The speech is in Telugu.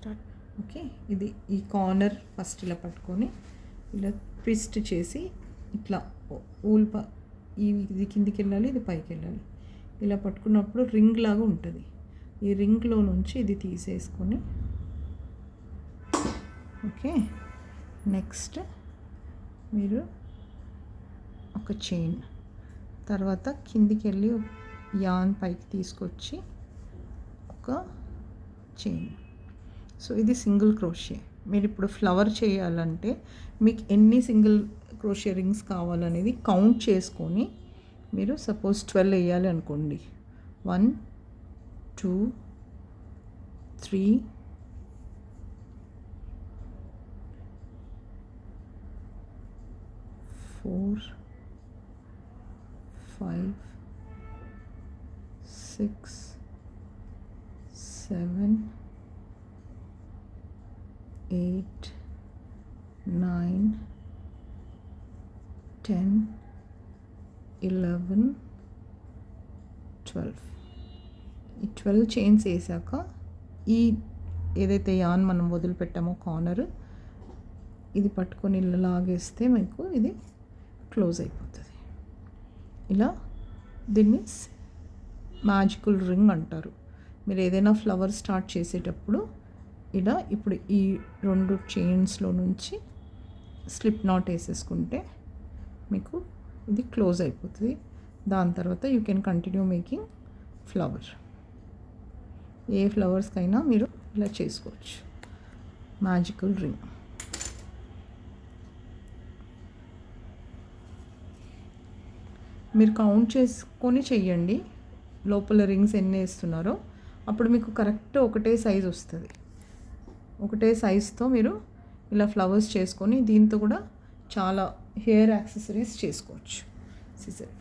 స్టార్ట్. ఓకే, ఇది ఈ కార్నర్ ఫస్ట్ ఇలా పట్టుకొని ఇలా ట్విస్ట్ చేసి ఇట్లా ఇది కిందికి వెళ్ళాలి, ఇది పైకి వెళ్ళాలి. ఇలా పట్టుకున్నప్పుడు రింగ్ లాగా ఉంటుంది. ఈ రింగ్లో నుంచి ఇది తీసేసుకొని ఓకే, నెక్స్ట్ మీరు ఒక చైన్, తర్వాత కిందికి వెళ్ళి యాన్ పైకి తీసుకొచ్చి ఒక చైన్. సో ఇది సింగిల్ క్రోషియా. మీరు ఇప్పుడు ఫ్లవర్ చేయాలంటే మీకు ఎన్ని సింగిల్ క్రోషియా రింగ్స్ కావాలనేది కౌంట్ చేసుకొని మీరు సపోజ్ 12 వేయాలి అనుకోండి. 1 2 3 4 5 6 7 8 9 10 11 12. ఈ 12 చైన్స్ వేసాక ఈ ఏదైతే యాన్ మనం వదిలిపెట్టామో కార్నర్ ఇది పట్టుకొని ఇలా లాగేస్తే మీకు ఇది క్లోజ్ అయిపోతుంది. ఇలా దీన్ని మ్యాజికల్ రింగ్ అంటారు. మీరు ఏదైనా ఫ్లవర్ స్టార్ట్ చేసేటప్పుడు ఇలా ఇప్పుడు ఈ 2 చైన్స్లో నుంచి స్లిప్ నాట్ వేసేసుకుంటే మీకు ఇది క్లోజ్ అయిపోతుంది. దాని తర్వాత you can continue making flower. ఏ ఫ్లవర్స్కైనా మీరు ఇలా చేసుకోవచ్చు. Magical ring. మీరు కౌంట్ చేసుకొని చెయ్యండి లోపల రింగ్స్ ఎన్ని వేస్తున్నారో. అప్పుడు మీకు కరెక్ట్ ఒకటే సైజ్ వస్తుంది. ఒకటే సైజ్తో మీరు ఇలా ఫ్లవర్స్ చేసుకొని దీంతో కూడా చాలా హెయిర్ యాక్సెసరీస్ చేసుకోవచ్చు. సిజర్